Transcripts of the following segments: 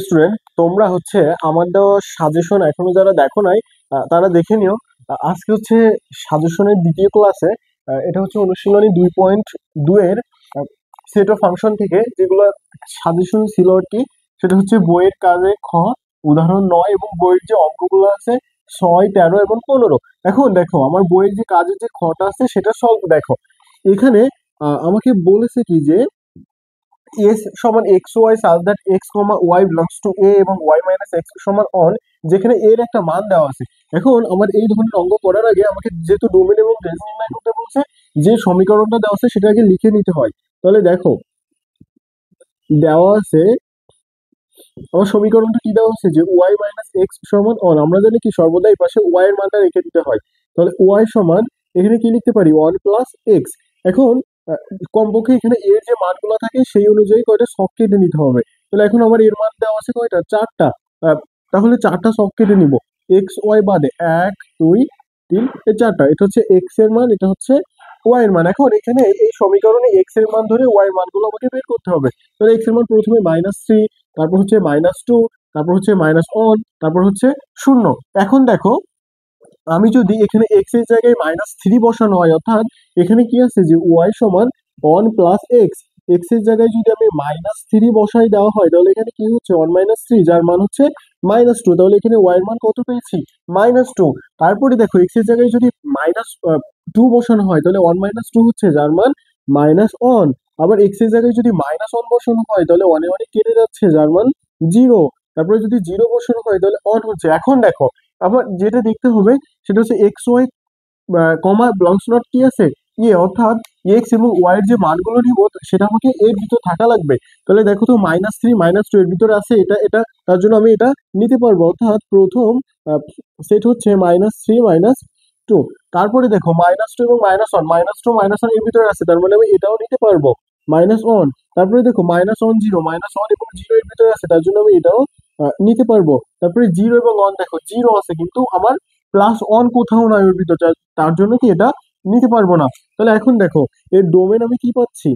Student, তোমরা হচ্ছে আমার দেওয়া সাজেশন এখনো যারা দেখো নাই তারা দেখে নিও। আজকে হচ্ছে সাজেশনের দ্বিতীয় ক্লাসে। এটা হচ্ছে অনুশীলনী 2.2 এর সেট অফ ফাংশন থেকে যেগুলো সাজেশন ছিল আর কি। সেটা হচ্ছে বইয়ের কাজে খ, উদাহরণ 9 এবং বইয়ের যে অঙ্কগুলো আছে 6, 13 এবং 15। এখন দেখো আমার বইয়ের যে কাজের যে খটা আছে সেটা সলভ দেখো। এখানে আমাকে বলেছে কি যে এস সমান x y such that x comma y belongs to A এবং ওয়াই মাইনাস এক্স সমান অন, যেখানে এর একটা মান দেওয়া আছে। এখন আমার এই ধরনের অঙ্ক করার আগে আমাকে যেহেতু ডোমেন এবং রেঞ্জ নির্ণয় করতে বলছে, যে সমীকরণটা দেওয়া আছে সেটা আগে লিখে নিতে হয়। তাহলে দেখো দেওয়া আছে, আমার সমীকরণটা কি দেওয়া আছে যে ওয়াই মাইনাস এক্স সমান অন। আমরা জানি কি সর্বদা এই পাশে ওয়াই এর মানটা রেখে দিতে হয়। তাহলে ওয়াই সমান এখানে কি লিখতে পারি, ওয়ান প্লাস এক্স। এখন আহ, কমপক্ষে এখানে এর যে মানগুলো থাকে সেই অনুযায়ী কয়টা ছক কেটে নিতে হবে। তাহলে এখন আমার এর মান দেওয়া আছে কয়টা, চারটা। তাহলে চারটা ছক কেটে নিব এক্স ওয়াই বাদে, 1, 2, 3, এই চারটা। এটা হচ্ছে এক্স এর মান, এটা হচ্ছে ওয়াই এর মান। এখন এখানে এই সমীকরণে এক্স এর মান ধরে ওয়াই এর মানগুলো আমাকে বের করতে হবে। তাহলে এক্স এর মান প্রথমে -3, তারপর হচ্ছে -2, তারপর হচ্ছে -1, তারপর হচ্ছে 0। এখন দেখো আমি যদি এখানে এক্স এর জায়গায় -3 বসানো হয়, অর্থাৎ এখানে কি আছে যে ওয়াই সমান 1 প্লাস এক্স, এক্স এর জায়গায় যদি আমি -3 বসাই দেওয়া হয় তাহলে এখানে কি হচ্ছে 1 - 3, যার মান হচ্ছে -2। তাহলে এখানে ওয়াই এর মান কত পেয়েছি, -2। তারপরে দেখো এক্স এর জায়গায় যদি -2 বসানো হয় তাহলে 1 - 2 হচ্ছে, যার মান -1। আবার এক্স এর জায়গায় যদি -1 বসানো হয় তাহলে ওয়ানে ওয়ানে কেটে যাচ্ছে, যার মান 0। তারপরে যদি 0 বসানো হয় তাহলে অন হচ্ছে। এখন দেখো আবার যেটা দেখতে হবে সেটা হচ্ছে X Y comma belongs not কি আছে, অর্থাৎ এক্স এবং ওয়াই এর যে মানগুলো নিব সেটা আমাকে এর ভিতর থাকা লাগবে। তাহলে দেখো তো -3 -2 এর ভিতরে আছে, এটা এটা তার জন্য আমি এটা নিতে পারবো। অর্থাৎ প্রথম সেট হচ্ছে -3 - 2। তারপরে দেখো -2 এবং -1, -2 -1 এর ভিতরে আছে, তার মানে আমি এটাও নিতে পারবো -1। তারপরে দেখো -1 0, -1 এবং 0 এর ভিতরে আছে, তার জন্য আমি এটাও নিতে পারবো। তারপরে 0 এবং 1, দেখো 0 আছে কিন্তু আমার +1 কোথাও নাই ওর ভিতর, তার জন্য কি এটা নিতে পারবো না। তাহলে এখন দেখো এর ডোমেন আমি কি পাচ্ছি,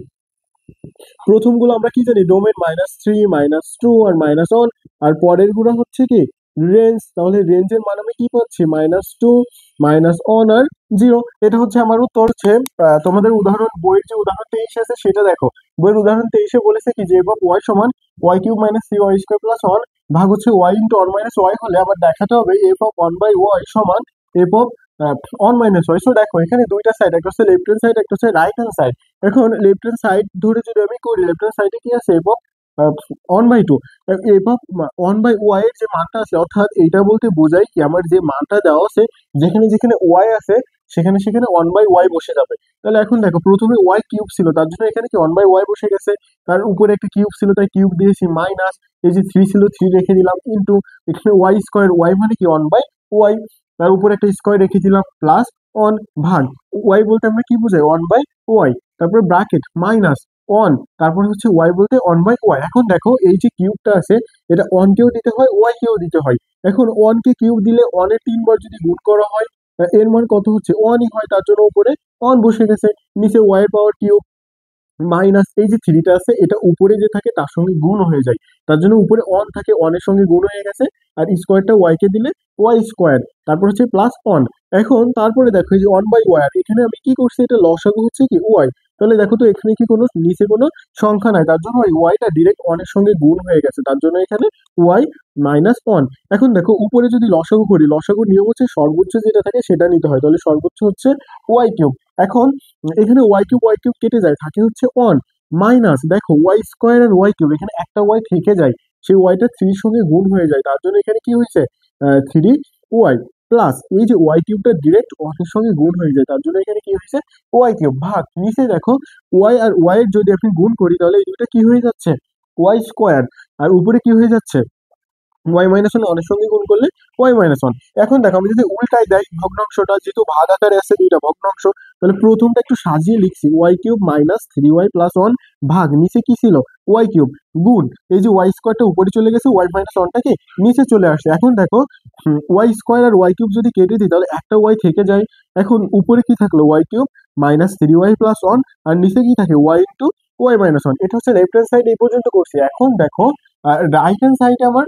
প্রথমগুলো আমরা কি জানি, ডোমেন -3 -2 আর -1, আর পরের গুলো হচ্ছে কি রেঞ্জ। তাহলে রেঞ্জের মান আমি কি পাচ্ছি, -2, -1 আর 0। এটা হচ্ছে আমার উত্তর। হচ্ছে তোমাদের উদাহরণ বইয়ের যে উদাহরণ 23 আছে সেটা দেখো। বইয়ের উদাহরণ 23 বলেছে কি যে এবার ওয়াই সমান y³ - 3y² + 1 ভাগ হচ্ছে y × 1 - y হলে আবার দেখাতে হবে f(1/y) সমান f(1 - y)। সো দেখো এখানে দুইটা সাইড, একটা হচ্ছে লেফট হ্যান্ড সাইড, একটা হচ্ছে রাইট হ্যান্ড সাইড। এখন লেফট হ্যান্ড সাইড ধরে যদি আমি করি, লেফট হ্যান্ড সাইডে কি আছে, এফ 1/2। এফ 1/y এর যে মানটা আছে, অর্থাৎ এইটা বলতে বোঝায় কি আমার যে মানটা দেওয়া আছে যেখানে যেখানে ওয়াই আছে সেখানে সেখানে 1/y বসে যাবে। তাহলে এখন দেখো প্রথমে ওয়াই কিউব ছিল, তার জন্য এখানে কি 1/y বসে গেছে। তার উপরে একটা কিউব ছিল তাই কিউব দিয়েছি, মাইনাস এই যে 3 ছিল 3 রেখে দিলাম, ইন্টু এখানে ওয়াই স্কোয়ার, ওয়াই মানে কি 1/y, তার উপরে একটা স্কোয়ার রেখে দিলাম, প্লাস অন ভাগ ওয়াই বলতে আমরা কি বোঝাই 1/y, তারপরে ব্রাকেট মাইনাস অন, তারপরে হচ্ছে ওয়াই বলতে 1/y। এখন দেখো এই যে কিউবটা আছে এটা অন কেও দিতে হয় ওয়াই কেও দিতে হয়। এখন অন কে কিউব দিলে অনের 3 বার যদি গুণ করা হয় এর মান কত হচ্ছে, অনই হয়, তার জন্য উপরে অন বসে গেছে। নিচে ওয়াই এর পাওয়ার কিউব মাইনাস এই যে 3টা আছে এটা উপরে যে থাকে তার সঙ্গে গুণ হয়ে যায়, তার জন্য উপরে অন থাকে, অনের সঙ্গে গুণ হয়ে গেছে। আর স্কোয়ারটা ওয়াই কে দিলে ওয়াই স্কোয়ার, তারপর হচ্ছে প্লাস অন। এখন তারপরে দেখো এই যে 1/y, আর এখানে আমি কি করছি, এটা লসাগু হচ্ছে কি ওয়াই। তাহলে দেখো তো এখানে কি কোনো নিচে কোনো সংখ্যা নাই, তার জন্য ওই ওয়াইটা ডিরেক্ট অনের সঙ্গে গুণ হয়ে গেছে, তার জন্য এখানে ওয়াই মাইনাস অন। এখন দেখো উপরে যদি লসাগু করি, লসাগুর নিয়ম হচ্ছে সর্বোচ্চ যেটা থাকে সেটা নিতে হয়, তাহলে সর্বোচ্চ হচ্ছে ওয়াই কিউব। এখন এখানে ওয়াই কিউব কেটে যায়, থাকে হচ্ছে অন, মাইনাস দেখো ওয়াই স্কোয়ার আর ওয়াই কিউব, এখানে একটা ওয়াই থেকে যায়, সেই ওয়াইটা 3 সঙ্গে গুণ হয়ে যায়, তার জন্য এখানে কি হয়েছে 3y, প্লাস এই যে ওয়াই কিউবটা ডিরেক্ট ওয়ানের সঙ্গে গুণ হয়ে যায়, তার জন্য এখানে কি হয়েছে ওয়াই কিউব, ভাগ নিচে দেখো ওয়াই আর ওয়াই এর যদি আপনি গুণ করি তাহলে এই দুইটা কি হয়ে যাচ্ছে ওয়াই স্কোয়ার, আর উপরে কি হয়ে যাচ্ছে y - 1 অনের সঙ্গে গুণ করলে y - 1। এখন দেখো আমি যদি উল্টাই দেয় ভগ্নাংশটা, যেহেতু ভাগ আকারে আছে দুইটা ভগ্নাংশ, তাহলে প্রথমটা একটু সাজিয়ে লিখছি y³ - 3y+1 ভাগ নিচে কি ছিল y³ গুণ এই যে ওয়াই স্কোয়ারটা উপরে চলে গেছে, y - 1টাকে নিচে চলে আসছে। এখন দেখো ওয়াই স্কোয়ার আর ওয়াই কিউব যদি কেটে দিই তাহলে একটা ওয়াই থেকে যায়। এখন উপরে কি থাকলো y³ - 3y+1, আর নিচে কি থাকে y ওয়াই মাইনাস ওয়ান। এটা হচ্ছে লেফট হ্যান্ড সাইড এই পর্যন্ত করছি। এখন দেখো রাইট হ্যান্ড সাইডে আমার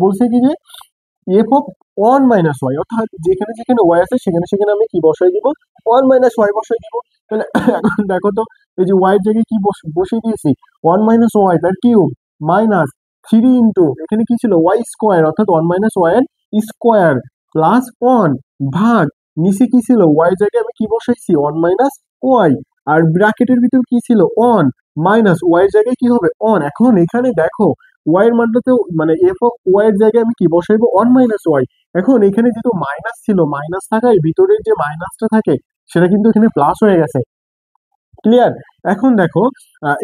বলছে কি যে f of one minus y, অর্থাৎ যেখানে যেখানে ওয়াই আছে সেখানে সেখানে আমি কি বসাই দিব, ওয়ান মাইনাস ওয়াই বসাই দিব। তাহলে এখন দেখো তো, এই যে ওয়াই এর জায়গায় কি বসিয়ে দিয়েছি, ওয়ান মাইনাস ওয়াই তার কিউব মাইনাস থ্রি ইন্টু এখানে কি ছিল ওয়াই স্কোয়ার, অর্থাৎ ওয়ান মাইনাস ওয়াই এর স্কোয়ার প্লাস ওয়ান ভাগ নিচে কি ছিল ওয়াই এর জায়গায় আমি কি বসাইছি ওয়ান মাইনাস ওয়াই, আর ব্র্যাকেটের ভিতর কি ছিল অন মাইনাস ওয়াই এর জায়গায় কি হবে অন। এখন এখানে দেখো ওয়াই এর মানটাতে মানে এফ অফ ওয়াই এর জায়গায় আমি কি বসাইবো ওয়ান মাইনাস ওয়াই। এখন এখানে যেহেতু মাইনাস ছিল, মাইনাস থাকায় ভিতরের যে মাইনাসটা থাকে সেটা কিন্তু এখানে প্লাস হয়ে গেছে। ক্লিয়ার? এখন দেখো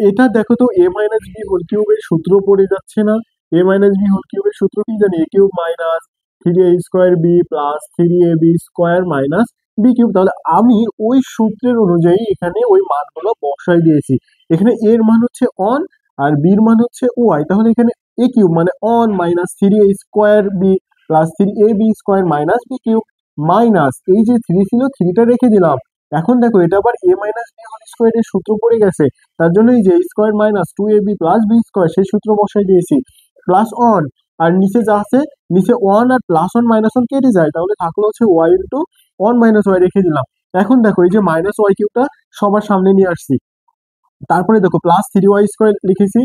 এটা দেখো তো এ মাইনাস বি হোল কিউবের সূত্র পড়ে যাচ্ছে না? এ মাইনাস বি হোল কিউবের সূত্র কি জানি, a cube minus three a square b plus three a b square minus b cube. তাহলে আমি ওই সূত্রের অনুযায়ী এখানে ওই মানগুলো বসাই দিয়েছি। এখানে এর মান হচ্ছে অন আর বির মান হচ্ছে ওয়াই, তাহলে এখানে এ কিউব মানে one minus three a square b plus three a b square minus b cube minus এই যে থ্রি ছিল থ্রিটা রেখে দিলাম। এখন দেখো এটা আবার এ মাইনাস বি হোল স্কোয়ারের সূত্র পড়ে গেছে, তার জন্য এই যে square minus two A B plus B square সেই সূত্র বসাই দিয়েছি প্লাস অন। আর নিচে যা আছে, নিচে ওয়ান আর প্লাস ওয়ান মাইনাস ওয়ান কেটে যায়, তাহলে থাকলো হচ্ছে y into one minus y রেখে দিলাম। এখন দেখো এই যে মাইনাস ওয়াই কিউবটা সবার সামনে নিয়ে আসছি, তারপরে দেখো প্লাস থ্রি ওয়াই স্কোয়ার লিখেছি,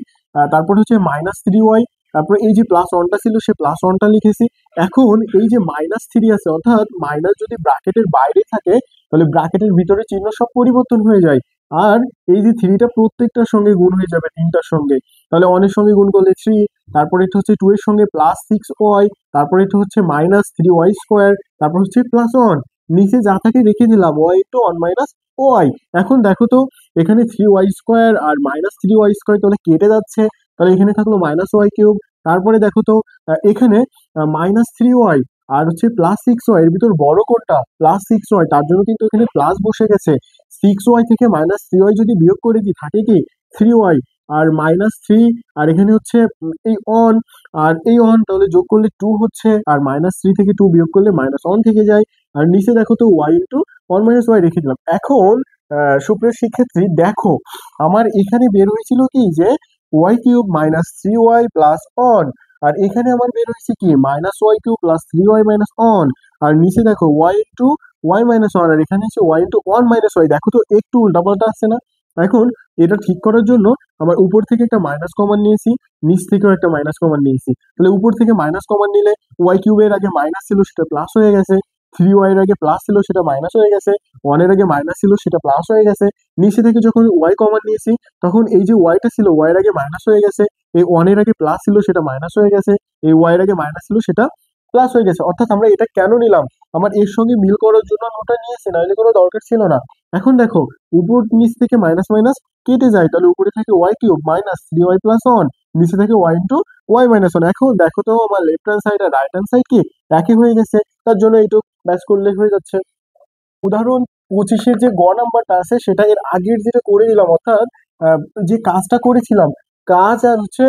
তারপর হচ্ছে মাইনাস থ্রি ওয়াই, তারপরে এই যে প্লাস ওয়ানটা ছিল সে প্লাস ওয়ানটা লিখেছি। এখন এই যে মাইনাস থ্রি আছে, অর্থাৎ মাইনাস যদি ব্র্যাকেটের বাইরে থাকে তাহলে ব্র্যাকেটের ভিতরে চিহ্ন সব পরিবর্তন হয়ে যায়। আর এই যে থ্রিটা প্রত্যেকটার সঙ্গে গুণ হয়ে যাবে তিনটার সঙ্গে, তাহলে ওয়ানের সঙ্গে গুণ করলে থ্রি, তারপরে এটা হচ্ছে টু এর সঙ্গে প্লাস সিক্স ওয়াই, তারপরে এটা হচ্ছে মাইনাস থ্রি ওয়াই স্কোয়ার, তারপর হচ্ছে প্লাস ওয়ান, নিচে যা থাকে রেখে দিলাম y into one minus y. এখন দেখো তো এখানে থ্রি ওয়াই স্কোয়ার আর মাইনাস থ্রি ওয়াই স্কোয়ার তাহলে কেটে যাচ্ছে, তাহলে এখানে থাকলো মাইনাস ওয়াই কিউব। তারপরে দেখো তো এখানে মাইনাস থ্রি ওয়াই আর হচ্ছে প্লাস সিক্স ওয়াই এর ভিতর বড় কোনটা প্লাস সিক্স ওয়াই, তার জন্য কিন্তু এখানে প্লাস বসে গেছে। সিক্স ওয়াই থেকে মাইনাস থ্রি ওয়াই যদি বিয়োগ করে দিই থাকে কি থ্রি ওয়াই আর মাইনাস থ্রি, আর এখানে হচ্ছে এই অন আর এই অন, তাহলে যোগ করলে টু হচ্ছে, আর মাইনাস থ্রি থেকে টু বিয়োগ করলে মাইনাস ওয়ান থেকে যায়। আর নিচে দেখো তো y into one minus y রেখে দিলাম। এখন সুপ্রিয় শিক্ষার্থী দেখো আমার এখানে বের হয়েছিল কি যে y cube minus three y plus one, আর এখানে আমার বের হয়েছে কি minus y cube plus three y minus one, আর নিচে দেখো y into y minus one, আর এখানে হচ্ছে y into one minus y. দেখো তো একটু উল্টাপাল্টা আছে না? এখন এটা ঠিক করার জন্য আমার উপর থেকে একটা মাইনাস কমন নিয়েছি, নিচ থেকেও একটা মাইনাস কমন নিয়েছি। তাহলে উপর থেকে মাইনাস কমন নিলে ওয়াই কিউবের আগে মাইনাস ছিল সেটা প্লাস হয়ে গেছে, থ্রি ওয়াই এর আগে প্লাস ছিল সেটা মাইনাস হয়ে গেছে, ওয়ানের আগে মাইনাস ছিল সেটা প্লাস হয়ে গেছে। নিচে থেকে যখন ওয়াই কমন নিয়েছি তখন এই যে ওয়াইটা ছিল ওয়াই এর আগে মাইনাস হয়ে গেছে, এই ওয়ানের আগে প্লাস ছিল সেটা মাইনাস হয়ে গেছে, এই ওয়াই এর আগে মাইনাস ছিল সেটা প্লাস হয়ে গেছে। অর্থাৎ আমরা এটা কেন নিলাম, আমার এর সঙ্গে মিল করার জন্য আমি ওটা নিয়েছি, নাহলে কোনো দরকার ছিল না। এখন দেখো উপর নিচ থেকে মাইনাস মাইনাস কেটে যায়, তাহলে উপরে থাকে y cube minus three y plus one, নিচে থাকে y into y minus one. এখন দেখো তো আমার লেফট হ্যান্ড সাইড আর রাইট হ্যান্ড সাইড কি একই হয়ে গেছে, তার জন্য এইটুক ব্যাস করলে হয়ে যাচ্ছে। উদাহরণ 25-এর যে গ নাম্বারটা আছে সেটা এর আগের যেটা করে দিলাম, অর্থাৎ আহ, যে কাজটা করেছিলাম কাজ আর হচ্ছে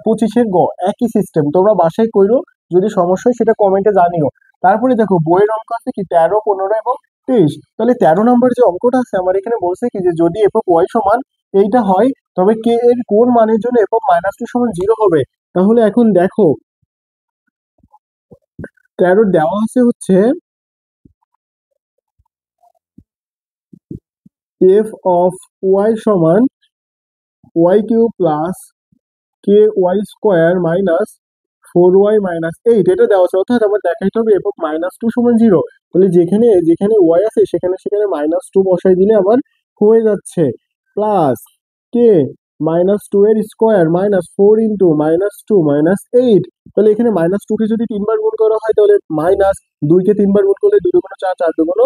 25-এর গ একই সিস্টেম, তোমরা বাসায় কইরো, যদি সমস্যা হয় সেটা কমেন্টে জানিও। তারপরে দেখো বইয়ের অঙ্ক আছে কি 13, 15 এবং 23। তাহলে 13 নম্বর যে অঙ্কটা আছে আমার এখানে বলছে কি যে যদি এফ অফ ওয়াই সমান এইটা হয় তবে কে এর কোন মানের জন্য এফ অফ মাইনাস টু সমান জিরো হবে। তাহলে এখন দেখো 13 দেওয়া আছে হচ্ছে এফ অফ ওয়াই সমান y cube plus k y square minus four y minus eight, এটা দেওয়া আছে। অর্থাৎ আমার দেখাইতে হবে এফ মাইনাস টু সমান জিরো। তাহলে যেখানে যেখানে ওয়াই আছে সেখানে সেখানে মাইনাস টু বসাই দিলে আমার হয়ে যাচ্ছে প্লাস কে মাইনাস টু এর square minus four into minus two minus eight. তাহলে এখানে মাইনাস টু কে যদি তিনবার গুণ করা হয় তাহলে মাইনাস, দুইকে তিনবার গুণ করলে দুই দুগুণ চার, চার দুগুণ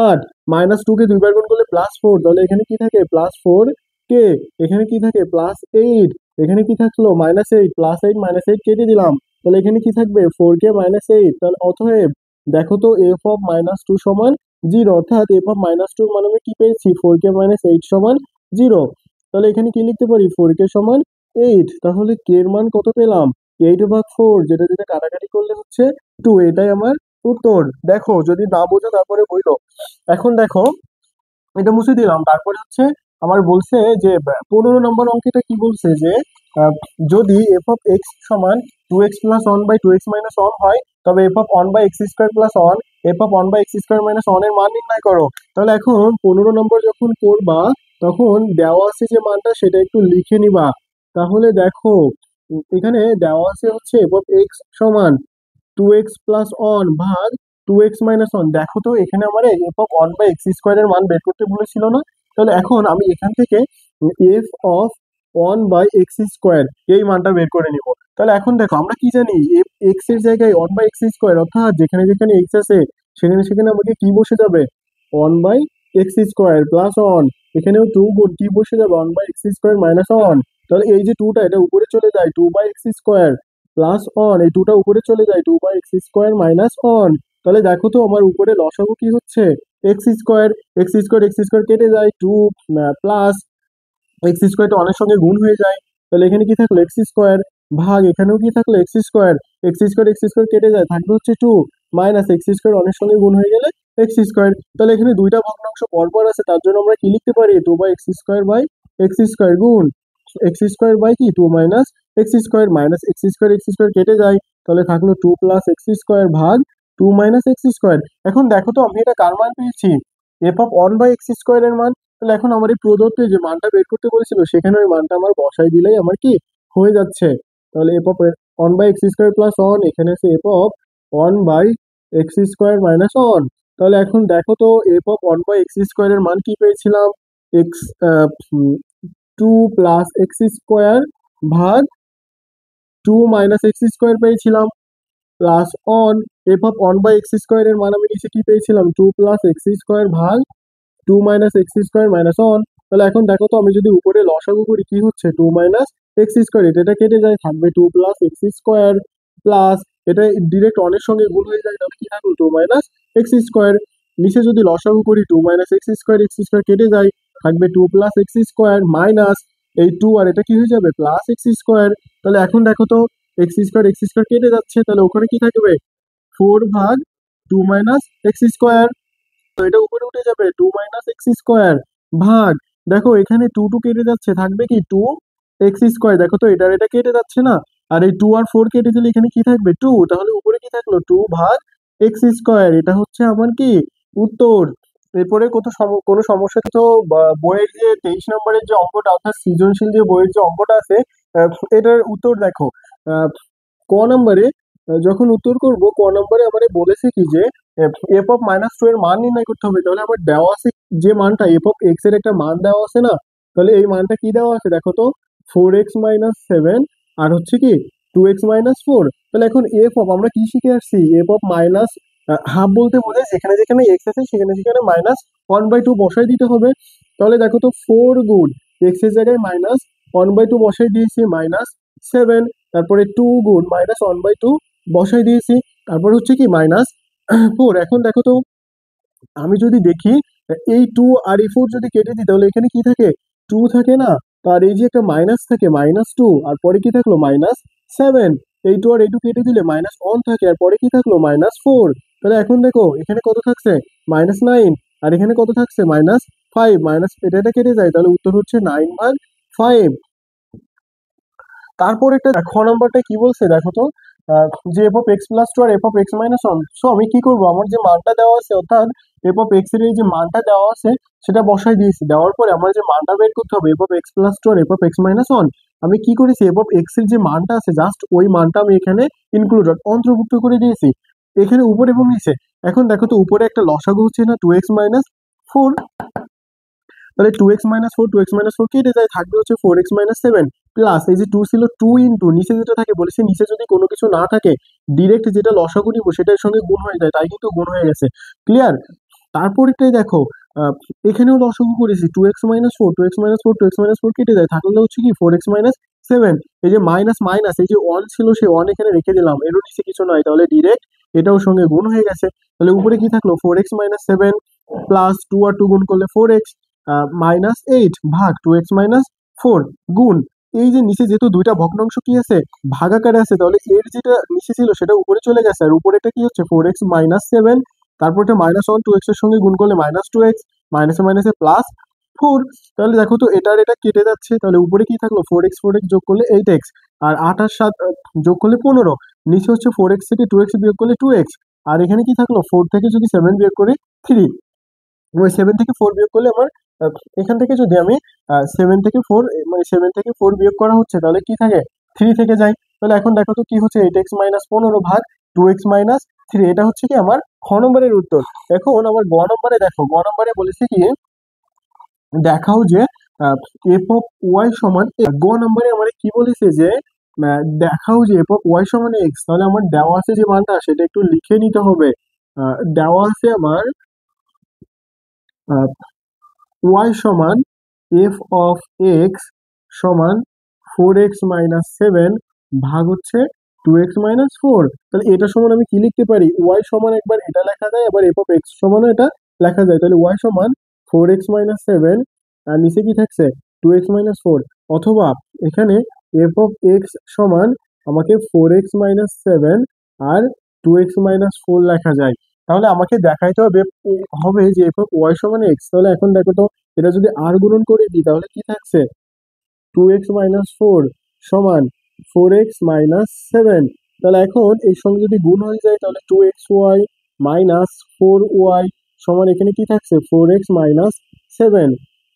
আট, মাইনাস টু কে দুইবার গুণ করলে প্লাস ফোর, তাহলে এখানে কি থাকে প্লাস ফোর কে, এখানে কি থাকে প্লাস এইট, এখানে কি থাকলো minus eight, plus eight minus eight কেটে দিলাম, তাহলে এখানে কি থাকবে ফোর কে মাইনাস এইট। তাহলে অতএব দেখো তো এফ অফ মাইনাস টু সমান জিরো, অর্থাৎ এফ অফ মাইনাস টু মানে আমি কি পেয়েছি ফোর কে মাইনাস এইট সমান জিরো। তাহলে এখানে কি লিখতে পারি ফোর কে সমান এইট, তাহলে কে এর মান কত পেলাম এইট ভাগ ফোর, যেটা যেটা কাটাকাটি করলে হচ্ছে টু, এটাই আমার উত্তর। দেখো যদি না বোঝো তারপরে বইলো। এখন দেখো এটা মুছে দিলাম, তারপরে হচ্ছে আমার বলছে যে 15 নম্বর অঙ্কেটা কি বলছে যে আহ, যদি এফ অফ এক্স সমান 2x+1/2x - 1 হয়, তবে F of 1/x² + 1 F of 1/x² - 1 এর মান নির্ণয় করো। তাহলে এখন 15 নম্বর যখন করবা, তখন দেওয়া আছে যে মানটা সেটা একটু লিখে নিবা। তাহলে দেখো, এখানে দেওয়া আছে হচ্ছে এফ অফ এক্স সমান 2x+1 ভাগ 2x - 1। দেখো তো এখানে আমার এফ অফ 1/x² এর মান বের করতে বলেছিল না? তাহলে এখন আমি এখান থেকে এফ অফ 1/x² এই মানটা বের করে নিব। তাহলে এখন দেখো, আমরা কি জানি, এফ এক্স এর জায়গায় 1/x², অর্থাৎ যেখানে যেখানে এক্স আছে সেখানে সেখানে আমাকে কি বসে যাবে, 1/x² + 1। এখানেও 2 গুণ কি বসে যাবে, 1/x² - 1। তাহলে এই যে 2টা এটা উপরে চলে যায়, 2/x² + 1, এই 2টা উপরে চলে যায়, 2/x² - 1। তাহলে দেখো তো আমার উপরে লসাগু কি হচ্ছে, x²। x² কেটে যায়, 2 প্লাস x² অনেক সঙ্গে গুণ হয়ে যায়। তাহলে এখানে কি থাকলো, x² ভাগ এখানেও কি থাকলো, x²। x² কেটে যায়, থাকবে হচ্ছে 2 মাইনাস x² অনেক সঙ্গে গুণ হয়ে গেলে x²। তাহলে এখানে দুইটা ভগ্নাংশ পরপর আছে, তার জন্য আমরা কি লিখতে পারি, 2/x² গুণ x² কি 2 মাইনাস x² মাইনাস x² কেটে যায়, তাহলে থাকলো 2 প্লাস x² ভাগ 2 মাইনাস x²। এখন দেখো তো আমি এটা কার মান পেয়েছি, এফ অফ 1/x² এর মান। তাহলে এখন আমার এই প্রদত্ত যে মানটা বের করতে বলেছিল সেখানে ওই মানটা আমার বসাই দিলেই আমার কি হয়ে যাচ্ছে। তাহলে এফ অফ 1/x² + 1, এখানে আছে এফ অফ 1/x² - 1। তাহলে এখন দেখো তো, এফ অফ 1/x² এর মান কি পেয়েছিলাম, এক্স 2 প্লাস x² ভাগ 2 মাইনাস x² পেয়েছিলাম, plus on F of 1/x² এর মান আমি নিচে কি পেয়েছিলাম, 2 প্লাস x² ভাগ 2 মাইনাস x² - 1। তাহলে এখন দেখো তো, আমি যদি উপরে লসাগু করি কি হচ্ছে, 2 মাইনাস x², এটা কেটে যায়, থাকবে 2 প্লাস x² প্লাস এটা ডিরেক্ট অনেক সঙ্গে গুণ হয়ে যায়, তাহলে কি থাকলো, 2 মাইনাস x²। নিচে যদি লসাগু করি 2 মাইনাস x² কেটে যায়, থাকবে 2 প্লাস x² মাইনাস এই 2 আর এটা কি হয়ে যাবে, প্লাস x²। তাহলে এখন দেখো তো, x² কেটে যাচ্ছে, তাহলে ওখানে কি থাকবে, 4 ভাগ 2 মাইনাস x²। তো এটা উপরে উঠে যাবে, 2 মাইনাস x² ভাগ, দেখো এখানে 2 2 কেটে যাচ্ছে, থাকবে কি 2x²। দেখো তো এটা কেটে যাচ্ছে না, আর এই 2 আর 4 কেটে দিলে এখানে কি থাকবে, 2। তাহলে উপরে কি থাকলো, 2 ভাগ x²। এটা হচ্ছে আমার কি উত্তর। এরপরে কোনো সমস্যা তো বইয়ের যে 23 নম্বরের যে অঙ্কটা, অর্থাৎ সৃজনশীল যে বইয়ের যে অঙ্কটা আছে, এটার উত্তর দেখো। আহ, ক নম্বরে যখন উত্তর করব, ক নম্বরে আমারে বলেছে কি যে এফ অফ -2 এর মান নির্ণয় করতে হবে। তাহলে আমার দেওয়া আছে যে মানটা, এফ অফ এক্স এর একটা মান দেওয়া আছে না, তাহলে এই মানটা কি দেওয়া আছে দেখো তো, 4x - 7 আর হচ্ছে কি 2x - 4। তাহলে এখন এফ অফ, আমরা কি শিখে আসছি, এফ অফ মাইনাস হাফ বলতে বোঝায় যেখানে যেখানে এক্স আছে সেখানে সেখানে -1/2 বসাই দিতে হবে। তাহলে দেখো তো, 4 গুণ এক্স এর জায়গায় -1/2 বসাই দিয়েছি, -7। তারপরে 2 গুণ -1/2 বসাই দিয়েছি, তারপর হচ্ছে কি -4। এখন দেখো তো, আমি যদি দেখি এই 2 আর এই 4 যদি কেটে দিই, তাহলে এখানে কি থাকে, 2 থাকে না, তার এই যে একটা মাইনাস থাকে, -2, আর পরে কি থাকলো, -7। এই 2 আর এই 2 কেটে দিলে -1 থাকে, আর পরে কি থাকলো, -4। তাহলে এখন দেখো এখানে কত থাকছে, -9, আর এখানে কত থাকছে, -5। মাইনাস এটা কেটে যায়, তাহলে উত্তর হচ্ছে 9/5। তারপর একটা খ নাম্বারটা কি বলছে দেখো তো, যে এফ অফ x+2 আর এফ অফ x - 1। সো আমি কি করবো, আমার যে মানটা দেওয়া আছে, অর্থাৎ এফ অফ এক্স এর এই যে মানটা দেওয়া আছে সেটা বসাই দিয়েছি। দেওয়ার পরে আমার যে মানটা বের করতে হবে, এফ অফ x+2 আর এফ অফ x - 1, আমি কি করেছি, এফ অফ এক্স এর যে মানটা আছে জাস্ট ওই মানটা আমি এখানে অন্তর্ভুক্ত করে দিয়েছি এখানে উপরে এবং নিচে। এখন দেখো তো, উপরে একটা লসাগু হচ্ছে না, 2x - 4। তাহলে 2x - 4 কেটে যায়, থাকবে হচ্ছে 4x - 7 প্লাস এই যে 2 ছিল, 2 ইন্টু নিচে যেটা থাকে, বলেছে নিচে যদি কোনো কিছু না থাকে ডিরেক্ট যেটা লসাগু নিব সেটার সঙ্গে গুণ হয়ে যায়, তাই কিন্তু গুণ হয়ে গেছে। ক্লিয়ার? তারপরেরটাই দেখো, এখানেও লসাগু করেছি, 2x - 4 কেটে যায়, থাকলে হচ্ছে কি 4x - 7। এই যে মাইনাস মাইনাস এই যে 1 ছিল, সেই 1 এখানে রেখে দিলাম, এরও নিচে কিছু নয়, তাহলে ডিরেক্ট এটাও সঙ্গে গুণ হয়ে গেছে। তাহলে উপরে কি থাকলো, 4x - 7 প্লাস 2 আর 2 গুণ করলে 4x -8 ভাগ 2x - 4 গুণ, এই যে নিচে যেহেতু দুইটা ভগ্নাংশ কি আছে, ভাগাকারে আছে, তাহলে এর যেটা নিচে ছিল সেটা উপরে চলে গেছে, আর উপরেটা কি হচ্ছে 4x - 7। তারপর এটা -1 2x এর সঙ্গে গুণ করলে -2x, মাইনাসে মাইনাসে প্লাস 4। তাহলে দেখো তো এটার এটা কেটে যাচ্ছে, তাহলে উপরে কি থাকলো 4x যোগ করলে 8x, আর 8 আর 7 যোগ করলে 15, নিচে হচ্ছে 4x থেকে 2x বিয়োগ করলে 2x, আর এখানে কি থাকলো 4 থেকে যদি 7 বিয়োগ করি 3, ওই 7 থেকে 4 বিয়োগ করলে আমার আহ, এখান থেকে যদি আমি 7 থেকে 4 মানে 7 থেকে 4 বিয়োগ করা হচ্ছে তাহলে কি থাকে 3 থেকে যায়। তাহলে এখন দেখো তো কি হচ্ছে 8x মাইনাস 15 ভাগ 2x মাইনাস 3, এটা হচ্ছে কি আমার খ নম্বরের উত্তর। এখন আমার গ নম্বরে দেখো, গ নম্বরে বলেছে কি দেখাও যে এফ অফ ওয়াই সমান গ নম্বরে আমার কি বলেছে যে দেখাও যে এফ অফ ওয়াই সমান এক্স। তাহলে আমার দেওয়া আছে যে মানটা সেটা একটু লিখে নিতে হবে। দেওয়া আছে আমার ওয়াই সমান এফ অফ এক্স সমান 4x মাইনাস 7 ভাগ হচ্ছে 2x মাইনাস 4। তাহলে এটা সমান আমি কি লিখতে পারি, ওয়াই সমান একবার এটা লেখা যায়, আবার এফ অফ এক্স সমানও এটা লেখা যায়। তাহলে ওয়াই সমান 4x মাইনাস 7, আর নিচে কি থাকছে 2x মাইনাস 4, অথবা এখানে এফ অফ এক্স সমান আমাকে 4x মাইনাস 7 আর 2x মাইনাস 4 লেখা যায়। তাহলে আমাকে দেখাইতে হবে হবে যে এফ অফ ওয়াই সমান এক্স। তাহলে এখন দেখো তো এটা যদি আর গুণন করে দিই তাহলে কি থাকছে 2x মাইনাস 4 সমান 4x মাইনাস 7। তাহলে এখন এর সঙ্গে যদি গুণ হয়ে যায় তাহলে 2xy মাইনাস 4y সমান এখানে কি থাকছে 4x মাইনাস 7।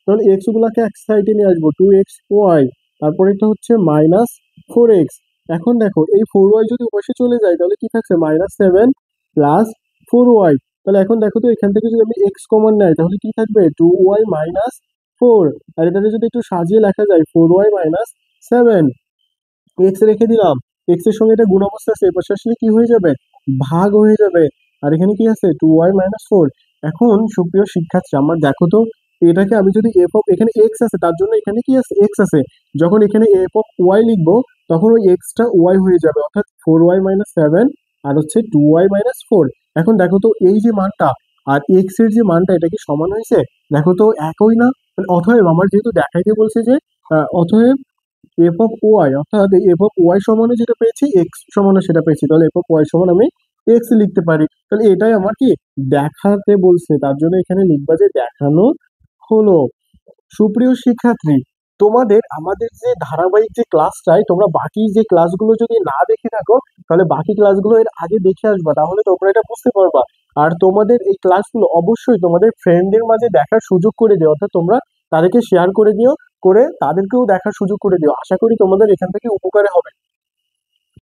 তাহলে এক্স গুলাকে এক সাইডে নিয়ে আসবো 2xy, তারপরে এটা হচ্ছে মাইনাস 4x। এখন দেখো এই 4y যদি পাশে চলে যায় তাহলে কি থাকছে মাইনাস 7 প্লাস 4y। তাহলে এখন দেখো তো এখান থেকে যদি আমি x কমন নেই তাহলে কি থাকবে 2y মাইনাস 4, আর এটাকে যদি একটু সাজিয়ে লেখা যায় 4y মাইনাস 7। এক্স রেখে দিলাম, এক্স এর সঙ্গে এটা গুণ অবস্থা আছে, এপাশে আসলে কি হয়ে যাবে ভাগ হয়ে যাবে, আর এখানে কি আছে 2y মাইনাস 4। এখন সুপ্রিয় শিক্ষার্থী আমার দেখো তো এটাকে আমি যদি এফ অফ এখানে এক্স আছে তার জন্য এখানে কি আছে এক্স আছে, যখন এখানে এফ অফ ওয়াই লিখবো তখন ওই এক্সটা ওয়াই হয়ে যাবে, অর্থাৎ 4y মাইনাস 7 আর হচ্ছে 2y মাইনাস 4। এখন দেখো তো এই যে মানটা আর এক্স এর যে মানটা এটা কি সমান হয়েছে, দেখো তো একই না। মানে অতএব আমার যেহেতু দেখাইতে বলছে যে অতএব এফ অফ ওয়াই, অর্থাৎ এই এফ অফ ওয়াই সমানে যেটা পেয়েছি এক্স সমানে সেটা পেয়েছি, তাহলে এফ অফ ওয়াই সমান আমি এক্স লিখতে পারি। তাহলে এটাই আমার কি দেখাতে বলছে, তার জন্য এখানে লিখবা যে দেখানো হলো। সুপ্রিয় শিক্ষার্থী, তোমাদের আমাদের যে ধারাবাহিক যে ক্লাসটাই তোমরা বাকি যে ক্লাসগুলো যদি না দেখে থাকো তাহলে বাকি ক্লাসগুলো এর আগে দেখে আসবা, তাহলে তোমরা এটা বুঝতে পারবা। আর তোমাদের এই ক্লাসগুলো অবশ্যই তোমাদের ফ্রেন্ডদের মাঝে দেখার সুযোগ করে দিও, অর্থাৎ তোমরা তাদেরকে শেয়ার করে দিও, করে তাদেরকেও দেখার সুযোগ করে দিও। আশা করি তোমাদের এখান থেকে উপকারে হবে।